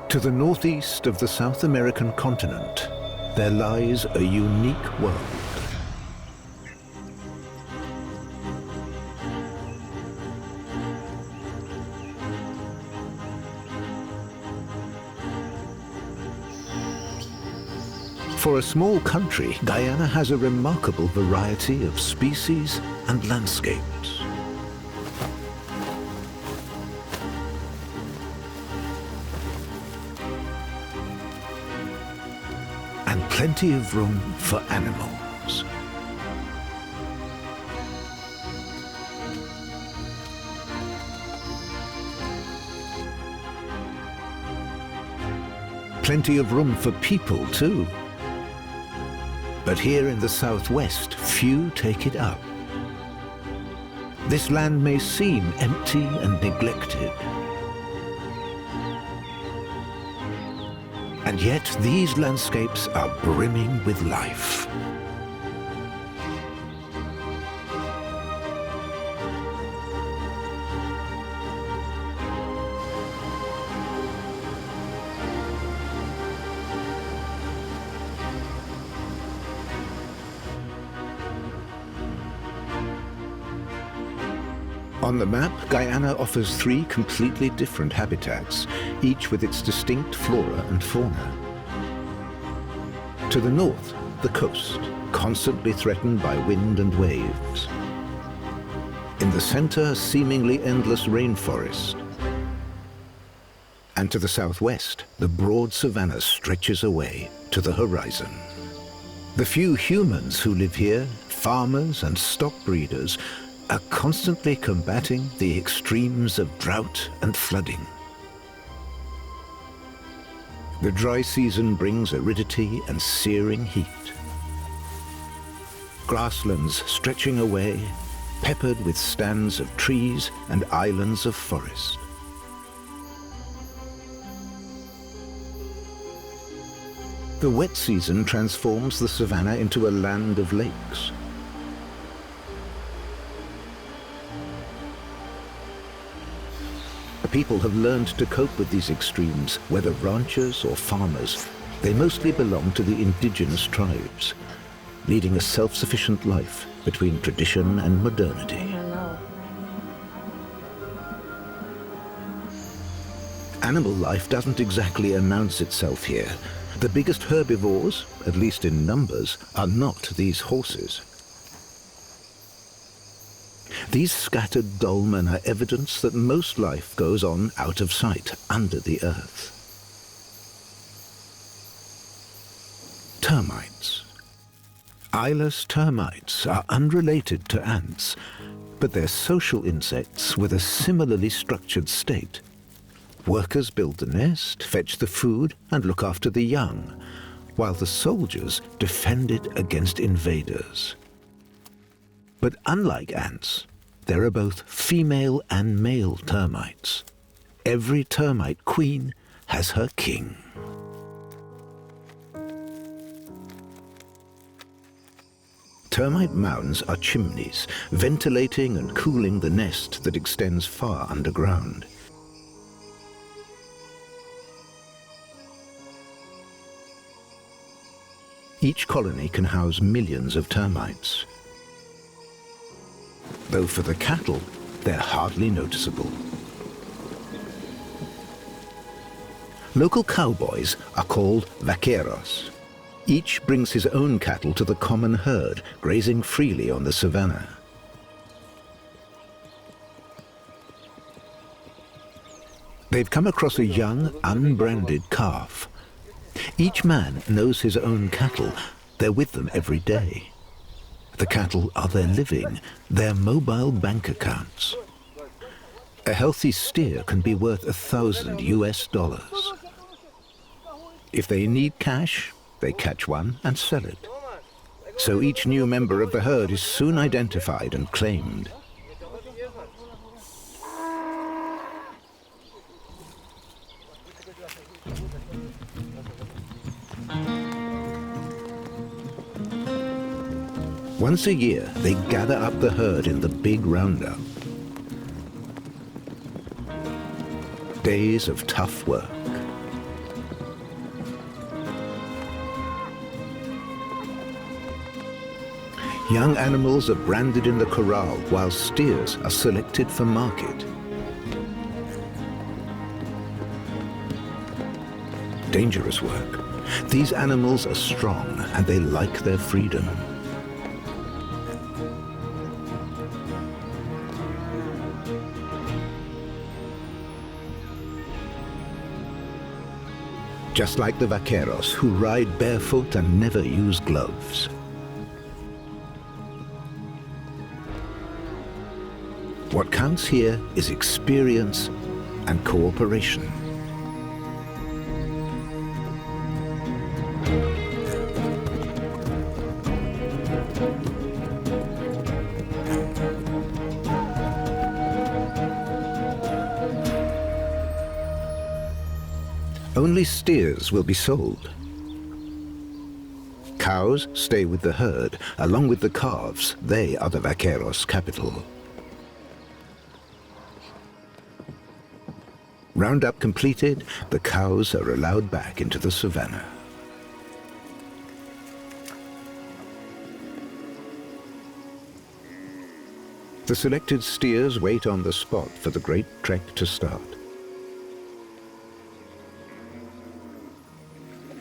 To the northeast of the South American continent, there lies a unique world. For a small country, Guyana has a remarkable variety of species and landscapes. And plenty of room for animals. Plenty of room for people too. But here in the southwest, few take it up. This land may seem empty and neglected. And yet these landscapes are brimming with life. On the map, Guyana offers 3 completely different habitats, each with its distinct flora and fauna. To the north, the coast, constantly threatened by wind and waves. In the center, a seemingly endless rainforest. And to the southwest, the broad savanna stretches away to the horizon. The few humans who live here, farmers and stock breeders, are constantly combating the extremes of drought and flooding. The dry season brings aridity and searing heat. Grasslands stretching away, peppered with stands of trees and islands of forest. The wet season transforms the savanna into a land of lakes. People have learned to cope with these extremes, whether ranchers or farmers. They mostly belong to the indigenous tribes, leading a self-sufficient life between tradition and modernity. Animal life doesn't exactly announce itself here. The biggest herbivores, at least in numbers, are not these horses. These scattered dolmen are evidence that most life goes on out of sight, under the earth. Termites. Eyeless termites are unrelated to ants, but they're social insects with a similarly structured state. Workers build the nest, fetch the food, and look after the young, while the soldiers defend it against invaders. But unlike ants, there are both female and male termites. Every termite queen has her king. Termite mounds are chimneys, ventilating and cooling the nest that extends far underground. Each colony can house millions of termites. Though for the cattle, they're hardly noticeable. Local cowboys are called vaqueros. Each brings his own cattle to the common herd, grazing freely on the savanna. They've come across a young, unbranded calf. Each man knows his own cattle. They're with them every day. The cattle are their living, their mobile bank accounts. A healthy steer can be worth $1,000 US. If they need cash, they catch one and sell it. So each new member of the herd is soon identified and claimed. Once a year, they gather up the herd in the big roundup. Days of tough work. Young animals are branded in the corral while steers are selected for market. Dangerous work. These animals are strong and they like their freedom. Just like the vaqueros, who ride barefoot and never use gloves. What counts here is experience and cooperation. Only steers will be sold. Cows stay with the herd, along with the calves. They are the vaqueros' capital. Roundup completed, the cows are allowed back into the savannah. The selected steers wait on the spot for the great trek to start.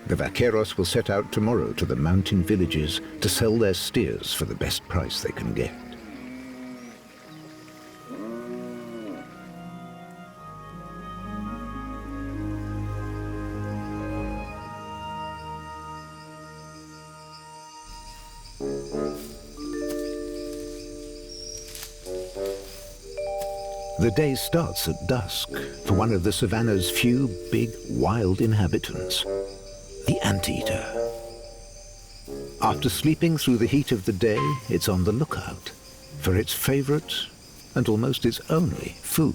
The vaqueros will set out tomorrow to the mountain villages to sell their steers for the best price they can get. The day starts at dusk for one of the savannah's few big wild inhabitants, the anteater. After sleeping through the heat of the day, it's on the lookout for its favorite and almost its only food.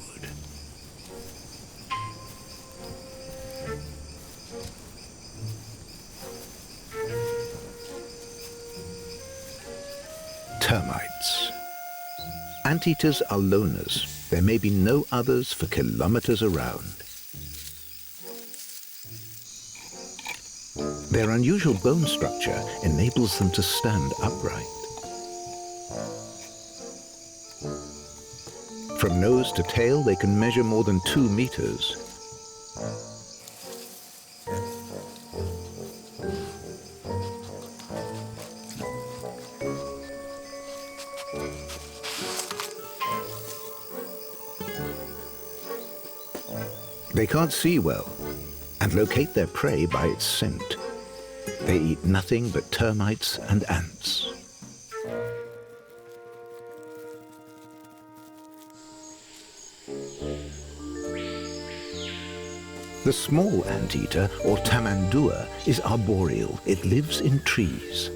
Termites. Anteaters are loners. There may be no others for kilometers around. Their unusual bone structure enables them to stand upright. From nose to tail, they can measure more than 2 meters. They can't see well and locate their prey by its scent. They eat nothing but termites and ants. The small anteater, or tamandua, is arboreal. It lives in trees.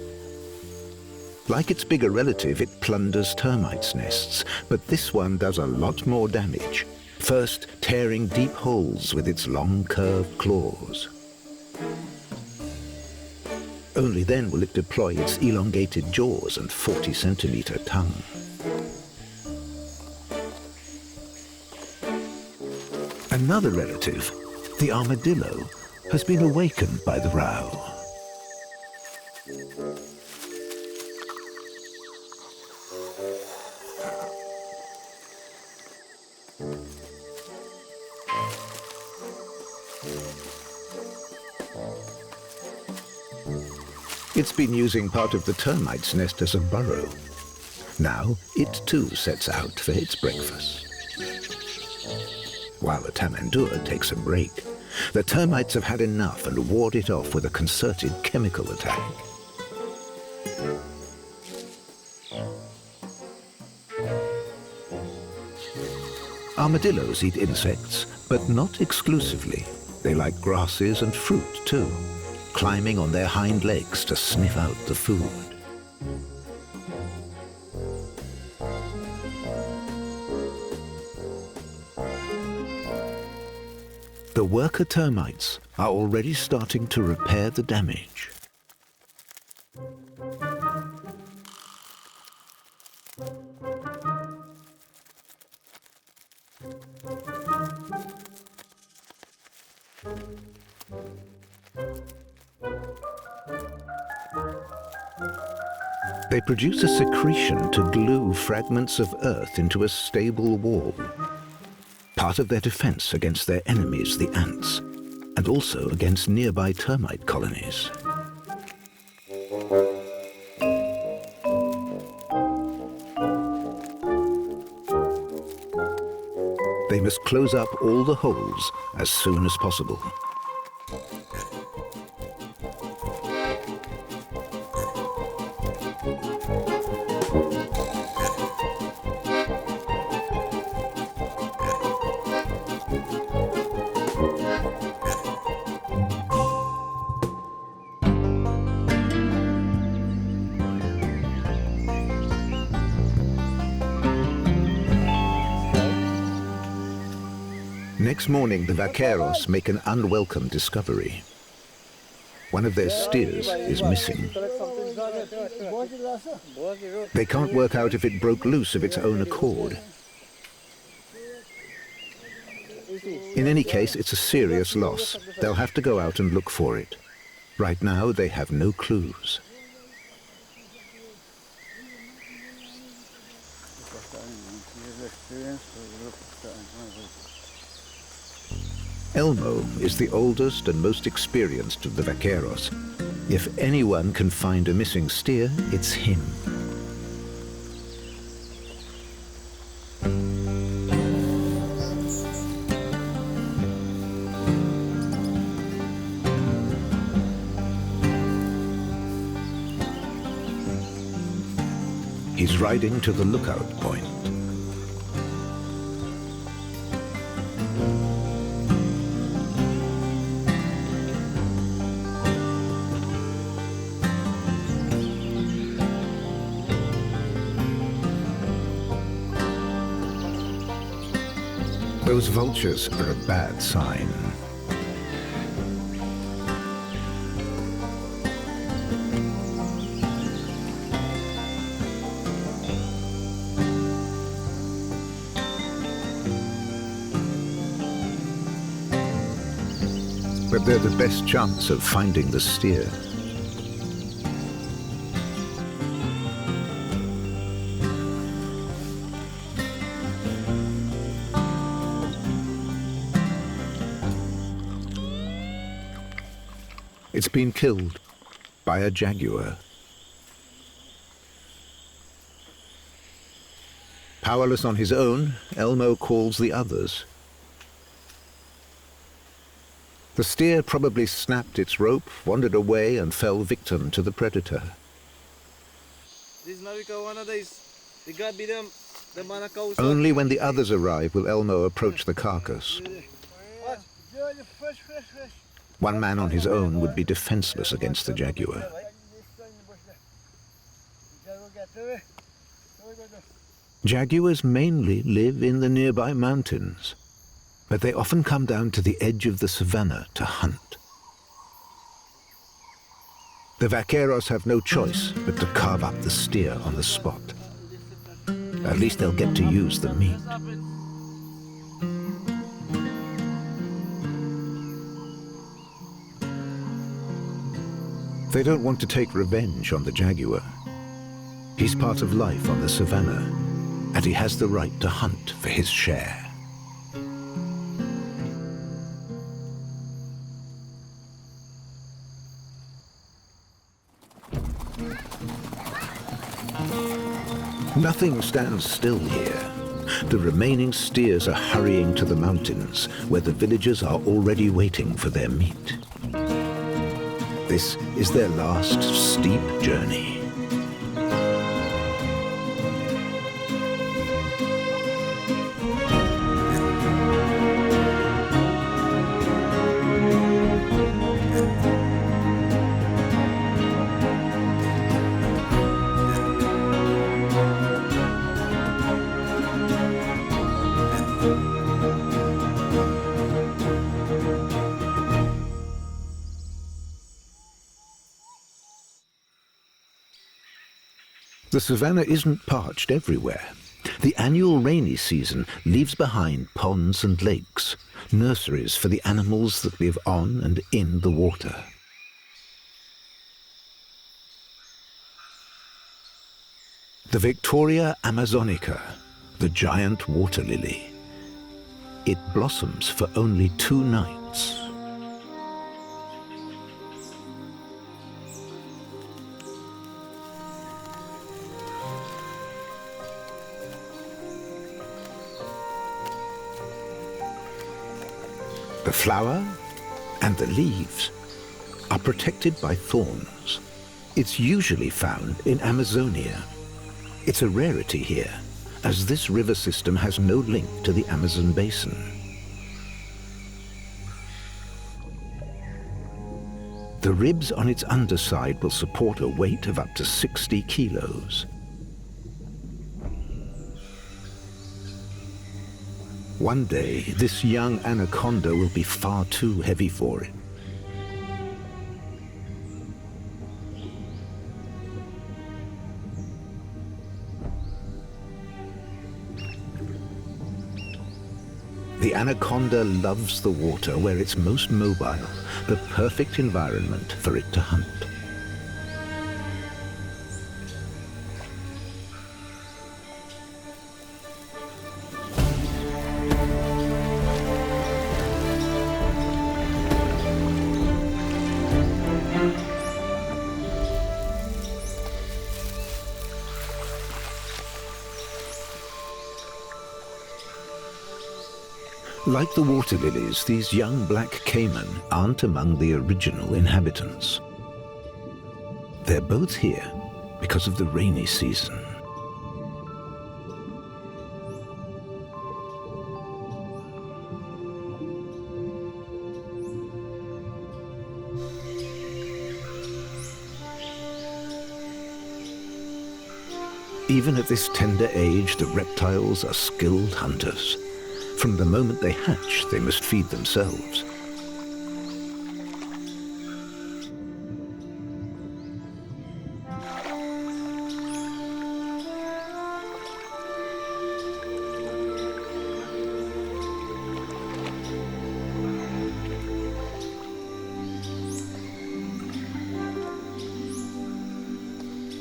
Like its bigger relative, it plunders termites' nests, but this one does a lot more damage. First, tearing deep holes with its long, curved claws. Only then will it deploy its elongated jaws and 40-centimeter tongue. Another relative, the armadillo, has been awakened by the row. It's been using part of the termite's nest as a burrow. Now it too sets out for its breakfast. While the tamandua takes a break, the termites have had enough and ward it off with a concerted chemical attack. Armadillos eat insects, but not exclusively. They like grasses and fruit too, climbing on their hind legs to sniff out the food. The worker termites are already starting to repair the damage. They produce a secretion to glue fragments of earth into a stable wall, part of their defense against their enemies, the ants, and also against nearby termite colonies. They must close up all the holes as soon as possible. Next morning, the vaqueros make an unwelcome discovery. One of their steers is missing. They can't work out if it broke loose of its own accord. In any case, it's a serious loss. They'll have to go out and look for it. Right now, they have no clues. Elmo is the oldest and most experienced of the vaqueros. If anyone can find a missing steer, it's him. He's riding to the lookout point. Those vultures are a bad sign. But they're the best chance of finding the steer. It's been killed by a jaguar. Powerless on his own, Elmo calls the others. The steer probably snapped its rope, wandered away, and fell victim to the predator. Only when the others arrive will Elmo approach the carcass. One man on his own would be defenseless against the jaguar. Jaguars mainly live in the nearby mountains, but they often come down to the edge of the savanna to hunt. The vaqueros have no choice but to carve up the steer on the spot. At least they'll get to use the meat. They don't want to take revenge on the jaguar. He's part of life on the savanna, and he has the right to hunt for his share. Nothing stands still here. The remaining steers are hurrying to the mountains, where the villagers are already waiting for their meat. This is their last steep journey. The savanna isn't parched everywhere. The annual rainy season leaves behind ponds and lakes, nurseries for the animals that live on and in the water. The Victoria Amazonica, the giant water lily. It blossoms for only 2 nights. The flower and the leaves are protected by thorns. It's usually found in Amazonia. It's a rarity here, as this river system has no link to the Amazon basin. The ribs on its underside will support a weight of up to 60 kilos. One day, this young anaconda will be far too heavy for it. The anaconda loves the water where it's most mobile, the perfect environment for it to hunt. Like the water lilies, these young black caiman aren't among the original inhabitants. They're both here because of the rainy season. Even at this tender age, the reptiles are skilled hunters. From the moment they hatch, they must feed themselves.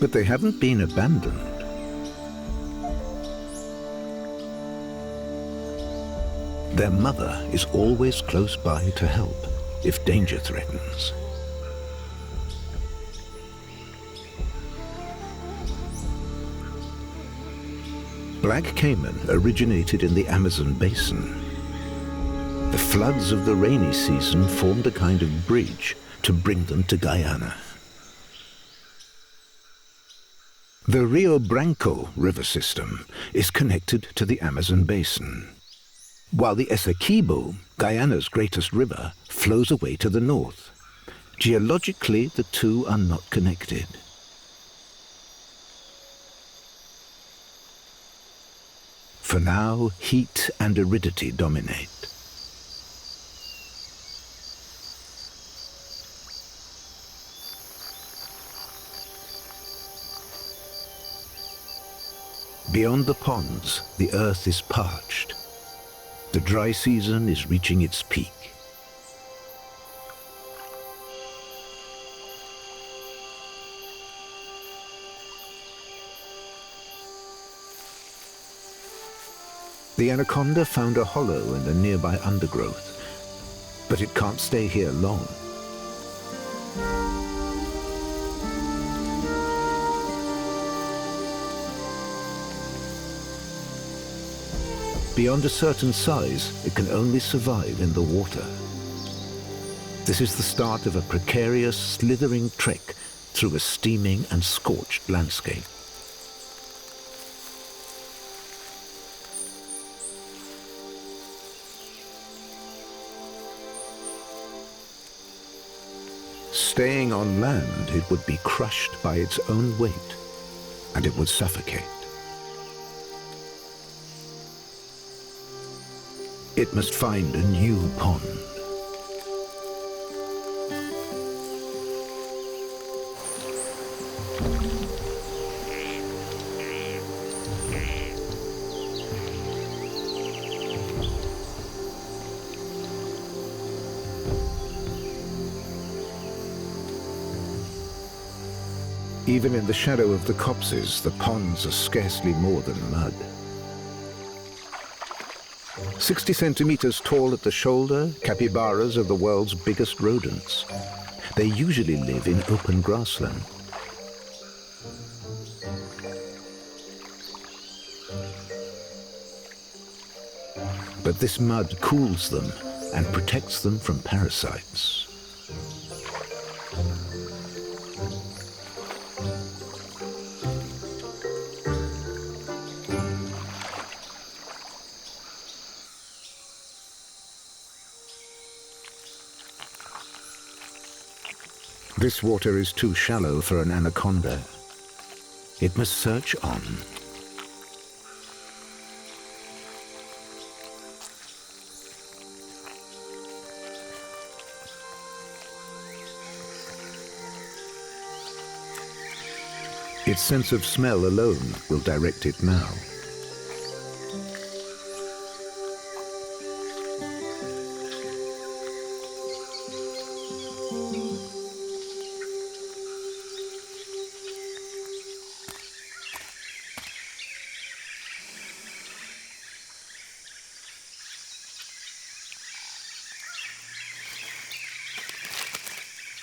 But they haven't been abandoned. Their mother is always close by to help if danger threatens. Black caiman originated in the Amazon basin. The floods of the rainy season formed a kind of bridge to bring them to Guyana. The Rio Branco river system is connected to the Amazon basin, while the Essequibo, Guyana's greatest river, flows away to the north. Geologically, the two are not connected. For now, heat and aridity dominate. Beyond the ponds, the earth is parched. The dry season is reaching its peak. The anaconda found a hollow in the nearby undergrowth, but it can't stay here long. Beyond a certain size, it can only survive in the water. This is the start of a precarious, slithering trek through a steaming and scorched landscape. Staying on land, it would be crushed by its own weight, and it would suffocate. It must find a new pond. Even in the shadow of the copses, the ponds are scarcely more than mud. 60 centimeters tall at the shoulder, capybaras are the world's biggest rodents. They usually live in open grassland. But this mud cools them and protects them from parasites. This water is too shallow for an anaconda. It must search on. Its sense of smell alone will direct it now.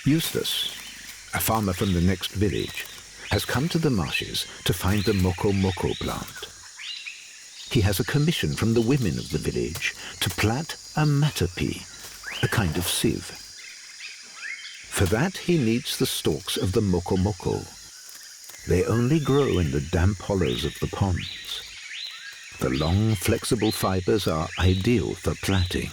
Eustace, a farmer from the next village, has come to the marshes to find the moko moko plant. He has a commission from the women of the village to plat a matapi, a kind of sieve. For that he needs the stalks of the moko moko. They only grow in the damp hollows of the ponds. The long, flexible fibers are ideal for plaiting.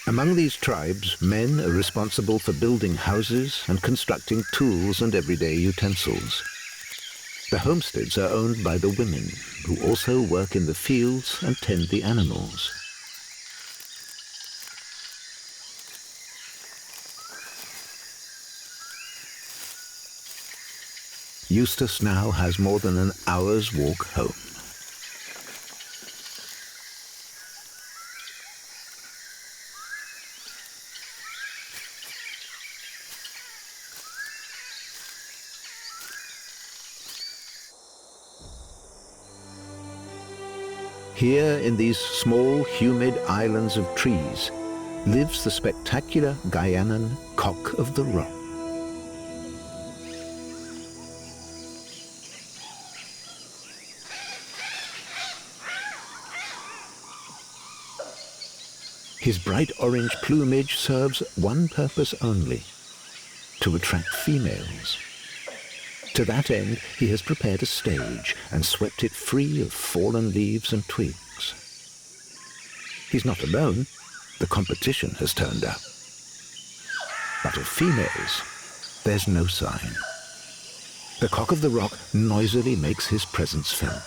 Among these tribes, men are responsible for building houses and constructing tools and everyday utensils. The homesteads are owned by the women, who also work in the fields and tend the animals. Eustace now has more than an hour's walk home. Here, in these small, humid islands of trees, lives the spectacular Guyanan cock of the rock. His bright orange plumage serves one purpose only: to attract females. To that end, he has prepared a stage and swept it free of fallen leaves and twigs. He's not alone. The competition has turned up. But of females, there's no sign. The cock of the rock noisily makes his presence felt.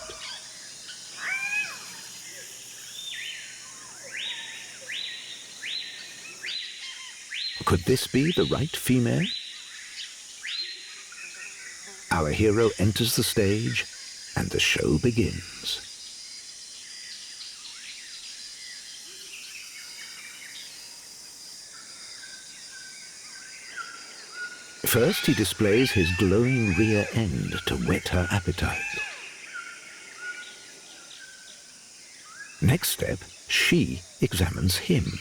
Could this be the right female? Our hero enters the stage, and the show begins. First, he displays his glowing rear end to whet her appetite. Next step, she examines him.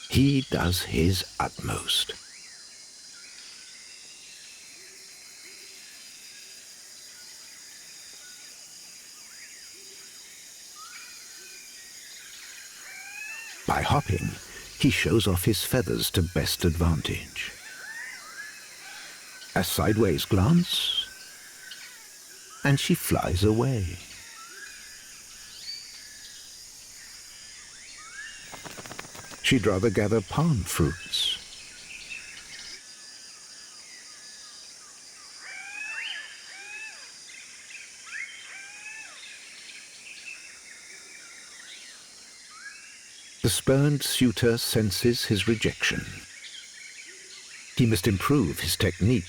He does his utmost. By hopping, he shows off his feathers to best advantage. A sideways glance, and she flies away. She'd rather gather palm fruits. The spurned suitor senses his rejection. He must improve his technique.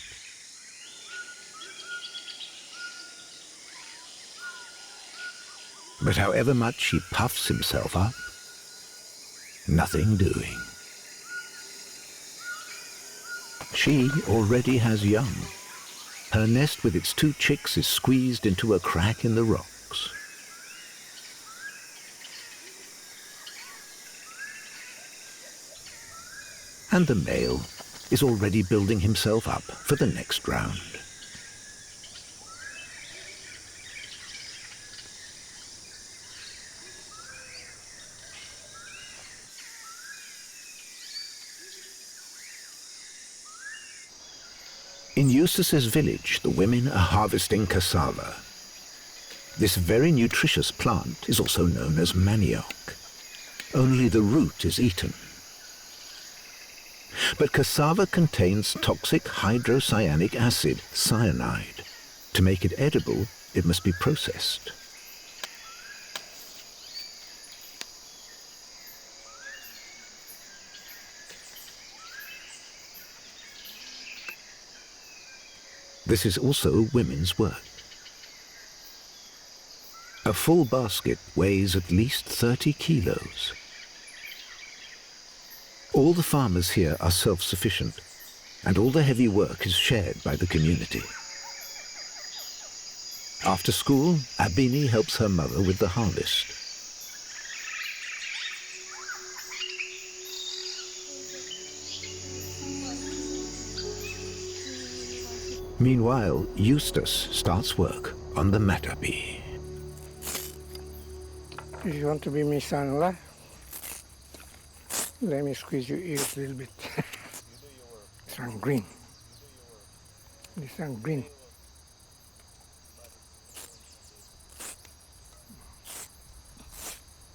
But however much he puffs himself up, nothing doing. She already has young. Her nest with its 2 chicks is squeezed into a crack in the rocks. And the male is already building himself up for the next round. In Eustace's village, the women are harvesting cassava. This very nutritious plant is also known as manioc. Only the root is eaten. But cassava contains toxic hydrocyanic acid, cyanide. To make it edible, it must be processed. This is also women's work. A full basket weighs at least 30 kilos. All the farmers here are self-sufficient, and all the heavy work is shared by the community. After school, Abini helps her mother with the harvest. Meanwhile, Eustace starts work on the matapi. If you want to be my son-in-law, let me squeeze your ears a little bit. This one green. This one green.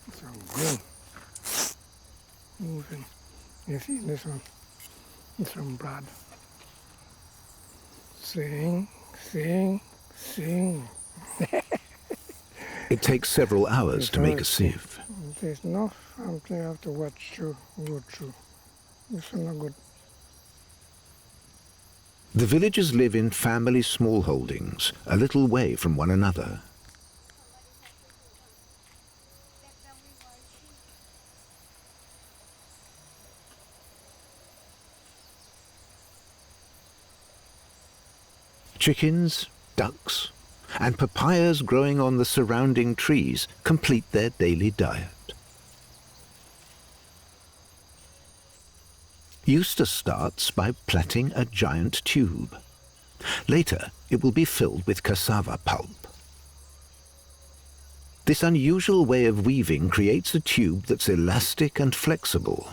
This one green. Moving. You see this one? This one blood. Sing, sing, sing. It takes several hours to make a sieve. There's no something you have to watch through, go through. This is not good. The villagers live in family smallholdings, a little way from one another. Chickens, ducks, and papayas growing on the surrounding trees complete their daily diet. Eustace starts by plaiting a giant tube. Later, it will be filled with cassava pulp. This unusual way of weaving creates a tube that's elastic and flexible.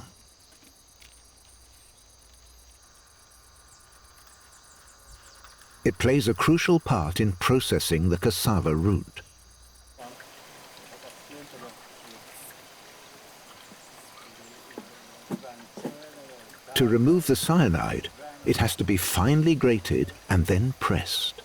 It plays a crucial part in processing the cassava root. To remove the cyanide, it has to be finely grated and then pressed.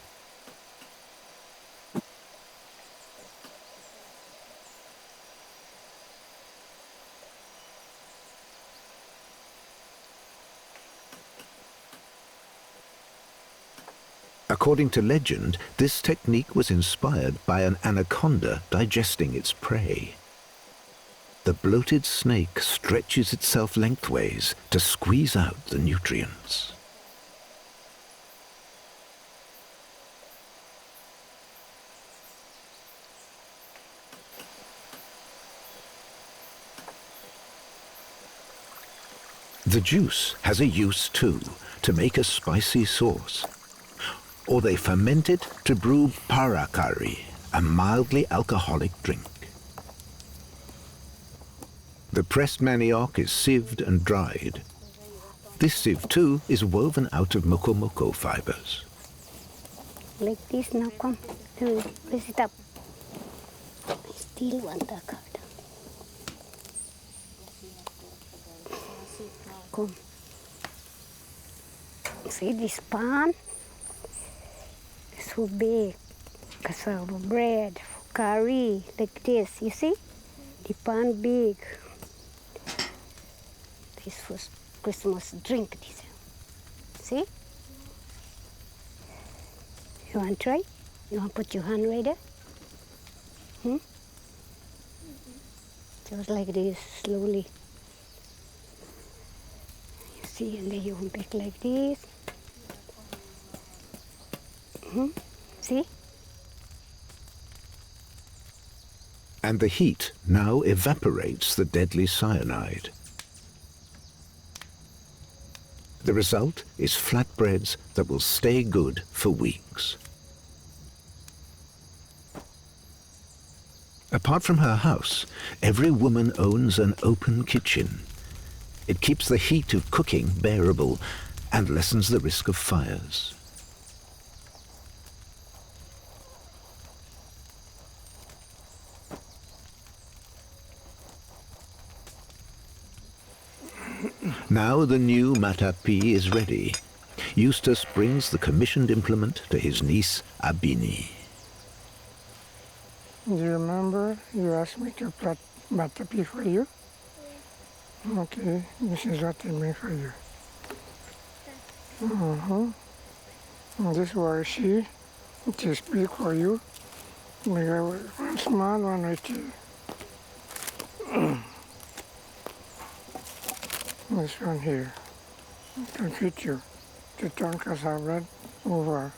According to legend, this technique was inspired by an anaconda digesting its prey. The bloated snake stretches itself lengthways to squeeze out the nutrients. The juice has a use too, to make a spicy sauce. Or they ferment it to brew parakari, a mildly alcoholic drink. The pressed manioc is sieved and dried. This sieve too is woven out of mokomoko fibers. Like this now, come. Raise it up. I still want that card. Come. See this pan? So big. Cassava bread, curry, like this, you see? The pan big. his first Christmas drink. This. See? You want to try? You want to put your hand right there? Just like this, slowly. You see, and then you want back like this. See? And the heat now evaporates the deadly cyanide. The result is flatbreads that will stay good for weeks. Apart from her house, every woman owns an open kitchen. It keeps the heat of cooking bearable and lessens the risk of fires. Now the new matapi is ready. Eustace brings the commissioned implement to his niece Abini. Do you remember you asked me to plot matapi for you? Okay, this is what I made for you. And this washi, it is big for you. We have one small one right here. This one here. It can fit you to turn cassava bread over.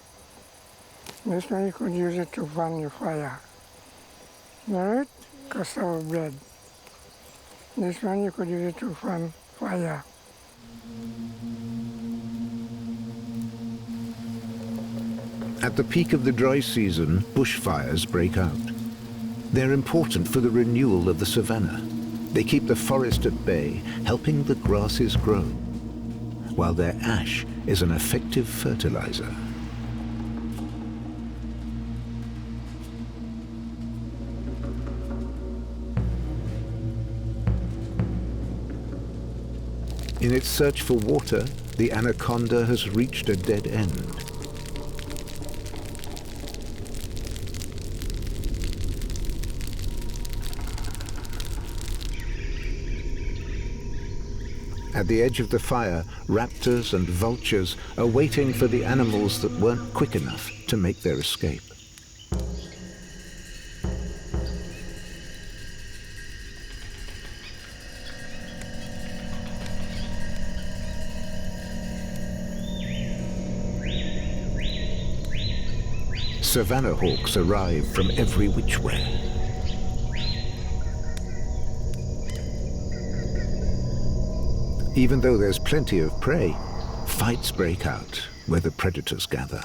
This one you could use it to fan your fire. Alright? Cassava bread. This one you could use it to fan fire. At the peak of the dry season, bushfires break out. They're important for the renewal of the savanna. They keep the forest at bay, helping the grasses grow, while their ash is an effective fertilizer. In its search for water, the anaconda has reached a dead end. At the edge of the fire, raptors and vultures are waiting for the animals that weren't quick enough to make their escape. Savanna hawks arrive from every which way. Even though there's plenty of prey, fights break out where the predators gather.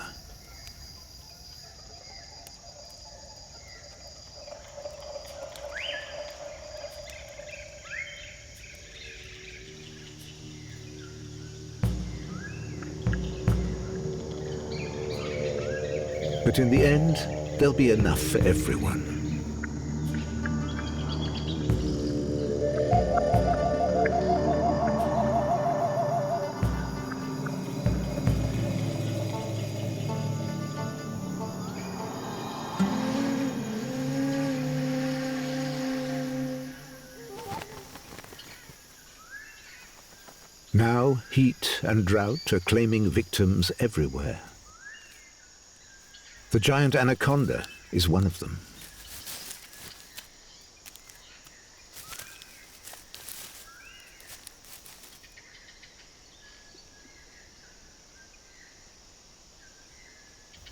But in the end, there'll be enough for everyone. Now, heat and drought are claiming victims everywhere. The giant anaconda is one of them.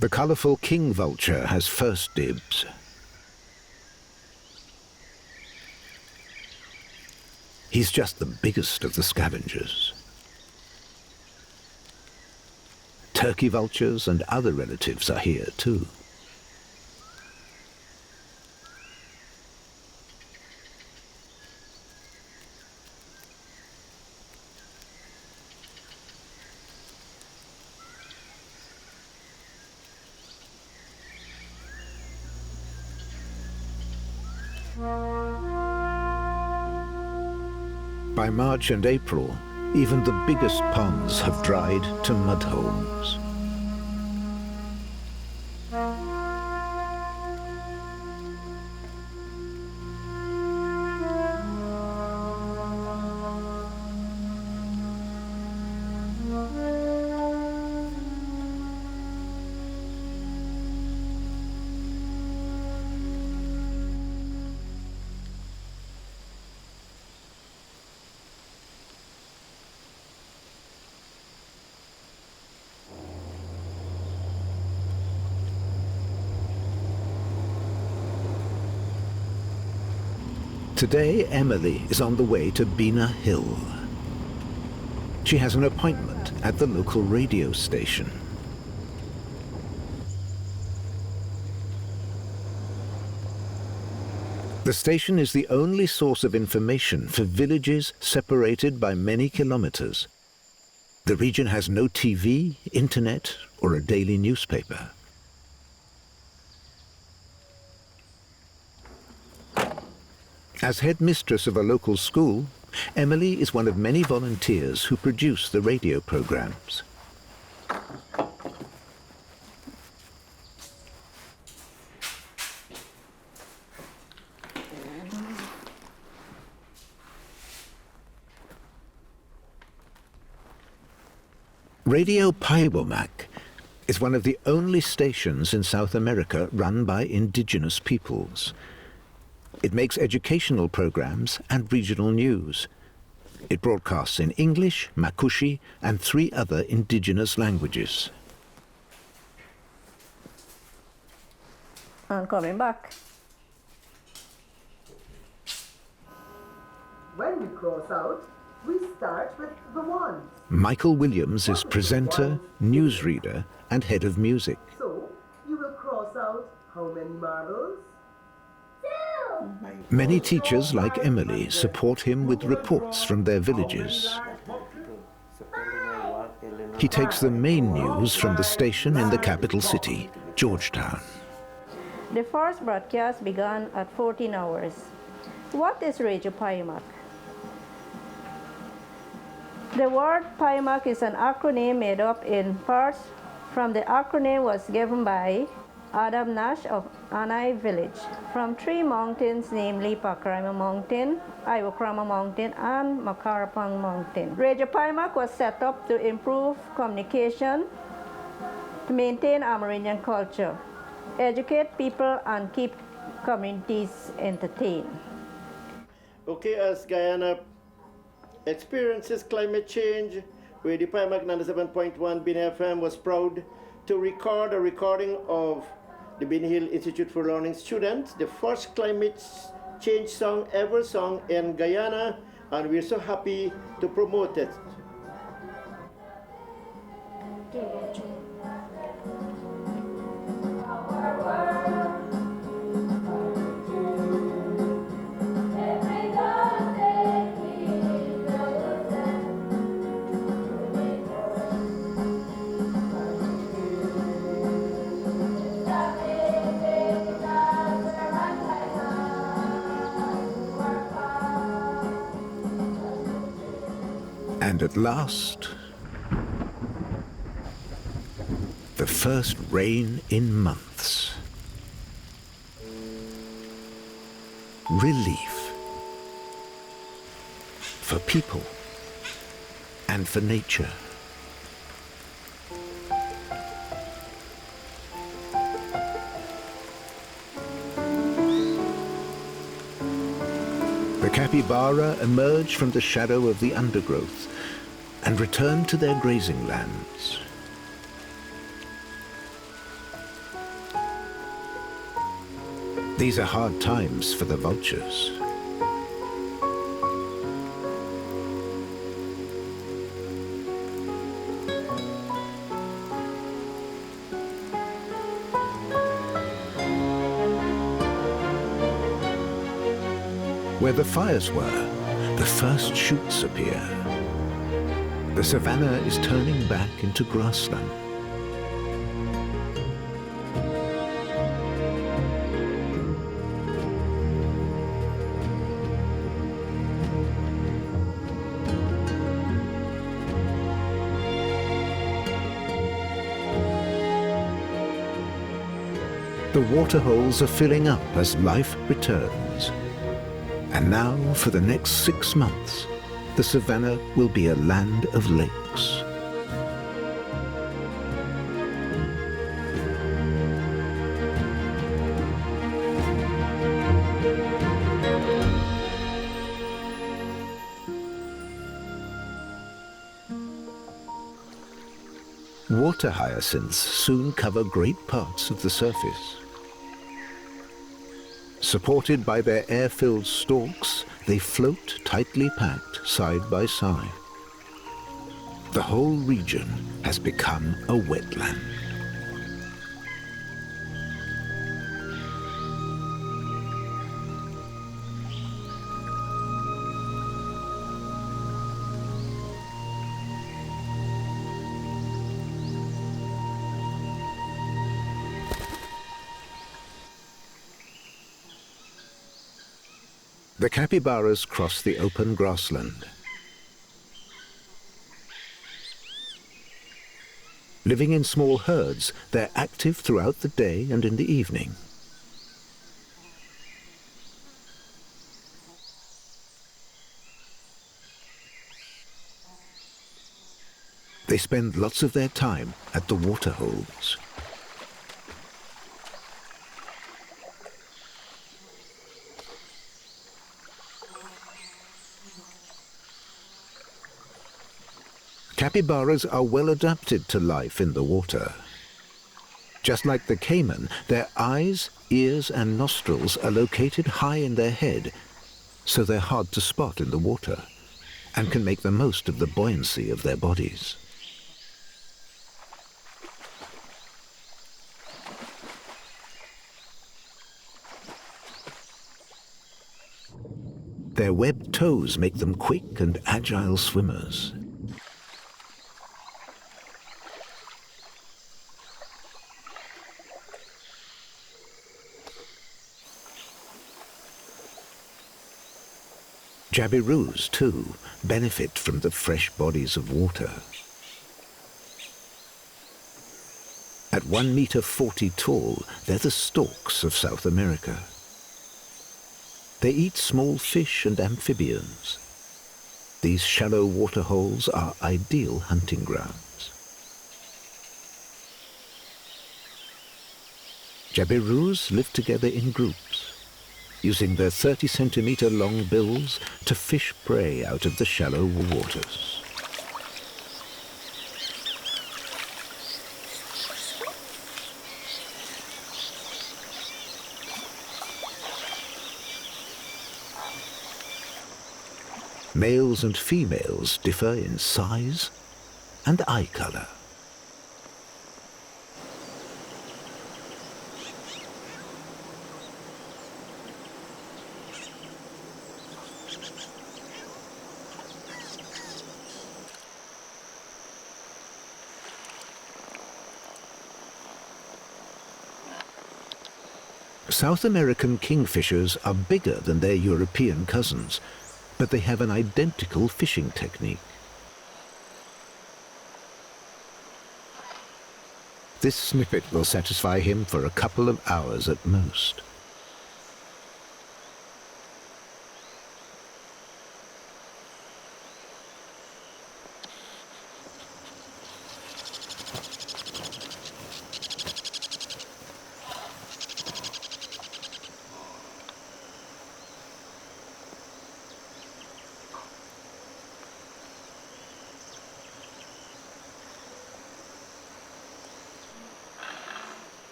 The colorful king vulture has first dibs. He's just the biggest of the scavengers. Turkey vultures and other relatives are here too. By March and April, even the biggest ponds have dried to mudholes. Today, Emily is on the way to Bina Hill. She has an appointment at the local radio station. The station is the only source of information for villages separated by many kilometers. The region has no TV, internet, or a daily newspaper. As headmistress of a local school, Emily is one of many volunteers who produce the radio programs. Radio Paibomak is one of the only stations in South America run by indigenous peoples. It makes educational programs and regional news. It broadcasts in English, Makushi, and 3 other indigenous languages. And coming back. When we cross out, we start with the ones. Michael Williams is presenter, newsreader, and head of music. So, you will cross out how many marbles? 2! Many teachers, like Emily, support him with reports from their villages. He takes the main news from the station in the capital city, Georgetown. The first broadcast began at 14 hours. What is Radio Paimak? The word Paimak is an acronym made up in parts from the acronym was given by Adam Nash of Anai village from 3 mountains, namely Pakrama Mountain, Iwokrama Mountain, and Makarapang Mountain. Radio Paimak was set up to improve communication, to maintain Amerindian culture, educate people, and keep communities entertained. Okay, as Guyana experiences climate change, Radio Paimak 97.1 Bin FM was proud to record a recording of the Bin Hill Institute for Learning students, the first climate change song ever sung in Guyana, and we're so happy to promote it. And at last, the first rain in months. Relief for people and for nature. The capybara emerge from the shadow of the undergrowth and return to their grazing lands. These are hard times for the vultures. Where the fires were, the first shoots appear. The savanna is turning back into grassland. The waterholes are filling up as life returns. And now, for the next 6 months, the savanna will be a land of lakes. Water hyacinths soon cover great parts of the surface. Supported by their air-filled stalks, they float tightly packed side by side. The whole region has become a wetland. The capybaras cross the open grassland. Living in small herds, they're active throughout the day and in the evening. They spend lots of their time at the water holes. Capybaras are well adapted to life in the water. Just like the caiman, their eyes, ears and nostrils are located high in their head, so they're hard to spot in the water and can make the most of the buoyancy of their bodies. Their webbed toes make them quick and agile swimmers. Jabiroos, too, benefit from the fresh bodies of water. At 1 meter 40 tall, they're the storks of South America. They eat small fish and amphibians. These shallow water holes are ideal hunting grounds. Jabiroos live together in groups, using their 30-centimeter long bills to fish prey out of the shallow waters. Males and females differ in size and eye color. South American kingfishers are bigger than their European cousins, but they have an identical fishing technique. This snippet will satisfy him for a couple of hours at most.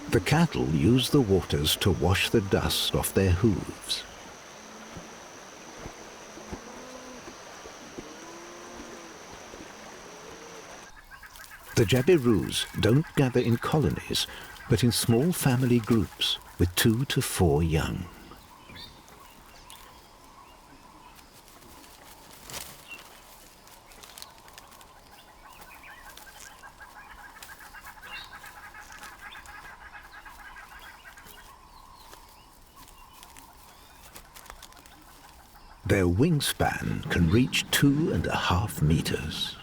The cattle use the waters to wash the dust off their hooves. The Jabiroos don't gather in colonies, but in small family groups with 2 to 4 young. Their wingspan can reach 2.5 meters.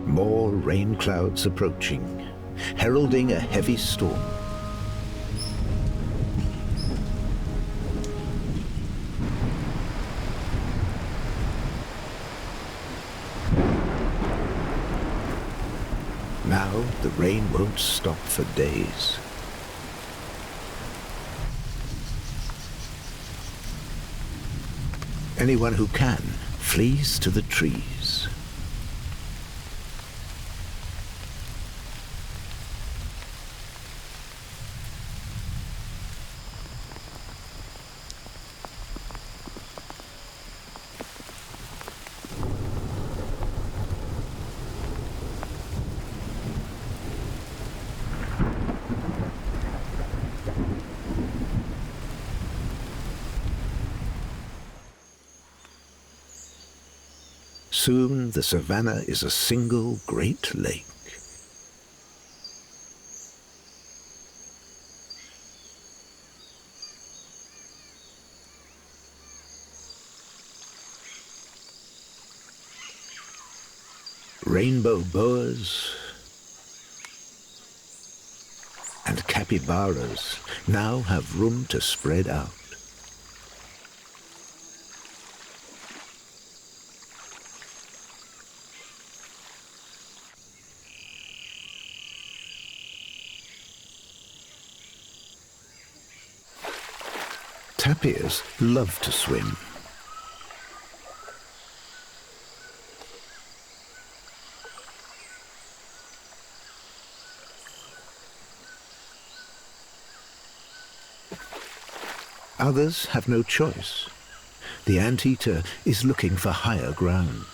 More rain clouds approaching, heralding a heavy storm. Now the rain won't stop for days. Anyone who can flees to the trees. Soon the savannah is a single great lake. Rainbow boas and capybaras now have room to spread out. Tapirs love to swim. Others have no choice. The anteater is looking for higher ground.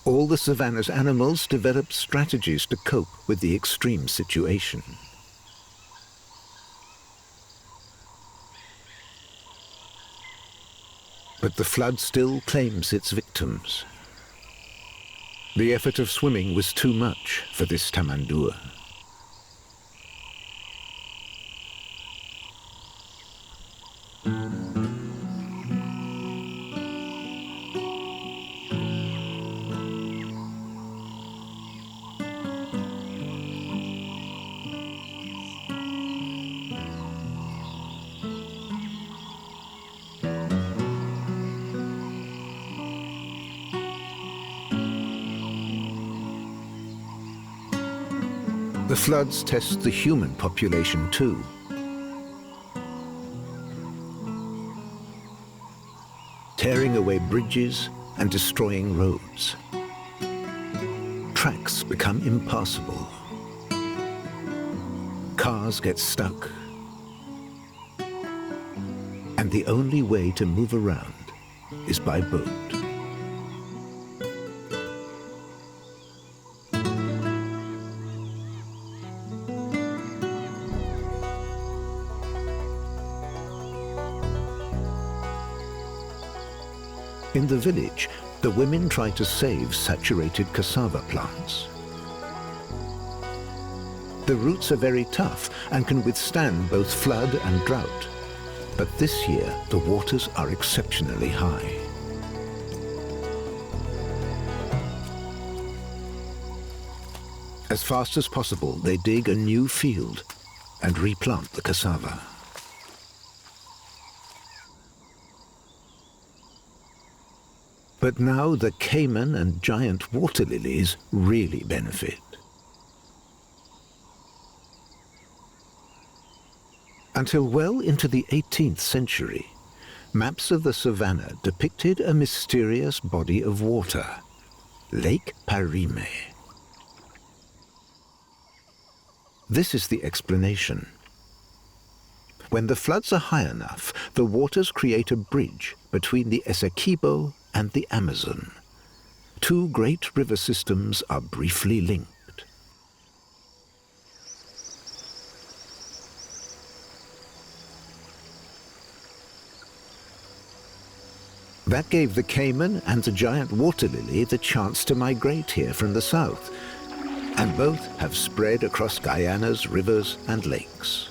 All the savannah's animals developed strategies to cope with the extreme situation. But the flood still claims its victims. The effort of swimming was too much for this tamandua. The floods test the human population too. Tearing away bridges and destroying roads. Tracks become impassable. Cars get stuck. And the only way to move around is by boat. In the village, the women try to save saturated cassava plants. The roots are very tough and can withstand both flood and drought. But this year, the waters are exceptionally high. As fast as possible, they dig a new field and replant the cassava. But now the caiman and giant water lilies really benefit. Until well into the 18th century, maps of the savannah depicted a mysterious body of water, Lake Parime. This is the explanation. When the floods are high enough, the waters create a bridge between the Essequibo and the Amazon. Two great river systems are briefly linked. That gave the caiman and the giant water lily the chance to migrate here from the south, and both have spread across Guyana's rivers and lakes.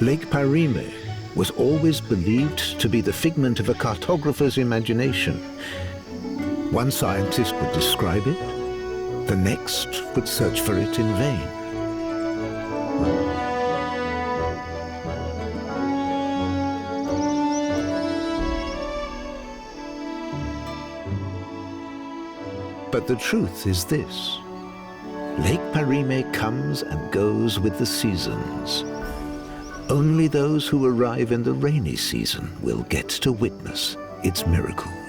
Lake Parime was always believed to be the figment of a cartographer's imagination. One scientist would describe it, the next would search for it in vain. But the truth is this: Lake Parime comes and goes with the seasons. Only those who arrive in the rainy season will get to witness its miracles.